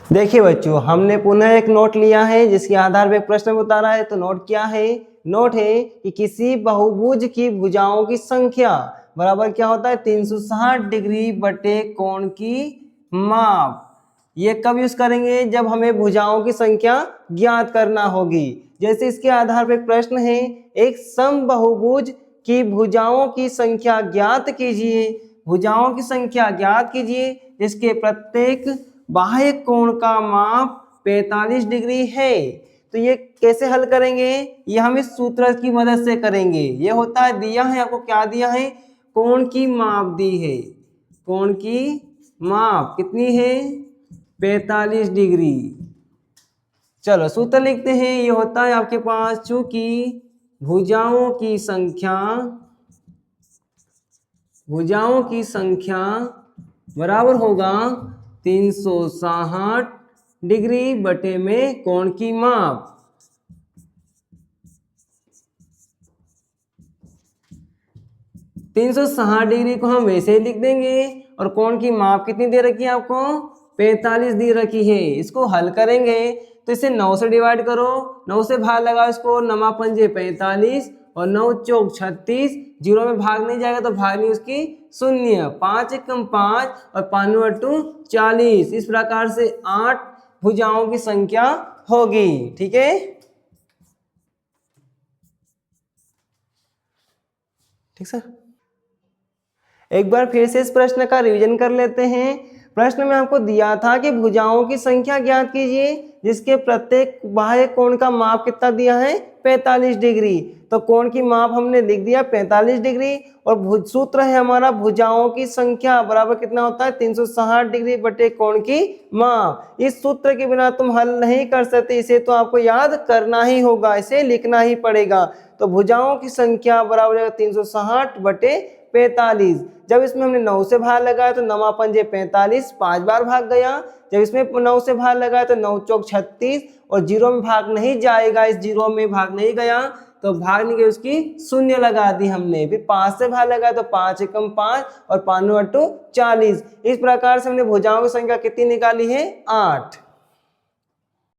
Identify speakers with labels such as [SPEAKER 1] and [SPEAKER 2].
[SPEAKER 1] देखिए बच्चों, हमने पुनः एक नोट लिया है जिसके आधार पर प्रश्न बता रहा है। तो नोट क्या है? नोट है कि किसी बहुभुज की भुजाओं की संख्या बराबर क्या होता है? 360 डिग्री बटे कोण की माप। ये कब यूज करेंगे? जब हमें भुजाओं की संख्या ज्ञात करना होगी। जैसे इसके आधार पर प्रश्न है, एक समबाहुभुज की भुजाओं की संख्या ज्ञात कीजिए। भुजाओं की संख्या ज्ञात कीजिए जिसके प्रत्येक बाह्य कोण का माप 45 डिग्री है। तो ये कैसे हल करेंगे? ये हम इस सूत्र की मदद से करेंगे। ये होता है, दिया है आपको, क्या दिया है? कोण की माप दी है। कोण की माप कितनी है? 45 डिग्री। चलो सूत्र लिखते हैं। ये होता है आपके पास, चूंकि भुजाओं की संख्या बराबर होगा 360 डिग्री बटे में कोण की माप। तीन सौ 360 डिग्री को हम वैसे ही लिख देंगे और कोण की माप कितनी दे रखी है आपको? 45 दे रखी है। इसको हल करेंगे तो इसे 9 से डिवाइड करो, 9 से भाग लगाओ इसको, 9 पंजे 45 और 9 चौक 36। जीरो में भाग नहीं जाएगा तो भाग नहीं उसकी शून्य। 5 एकम 5 और 5 40। इस प्रकार से 8 भुजाओं की संख्या होगी। ठीक है, ठीक सर। एक बार फिर से इस प्रश्न का रिवीजन कर लेते हैं। प्रश्न में आपको दिया था कि भुजाओं की संख्या ज्ञात कीजिए जिसके प्रत्येक बाह्य कोण का माप कितना दिया है? 45 डिग्री। तो कोण की माप हमने लिख दिया 45 डिग्री और सूत्र है हमारा भुजाओं की संख्या बराबर कितना होता है? 360 डिग्री बटे कोण की माप। इस सूत्र के बिना तुम हल नहीं कर सकते, इसे तो आपको याद करना ही होगा, इसे लिखना ही पड़ेगा। तो भुजाओं की संख्या बराबर 360 बटे 45। जब इसमें हमने 9 से भाग लगाया तो 9 पंजे 45, 5 बार भाग गया। जब इसमें 9 से भाग लगाया तो 9 चौक 36 और जीरो में भाग नहीं जाएगा, इस जीरो में भाग नहीं गया तो भाग नहीं गई, उसकी शून्य लगा दी हमने। फिर 5 से भाग लगाया तो 5 एकम 5 और 5 40। इस प्रकार से हमने भुजाओं की संख्या कितनी निकाली है? 8।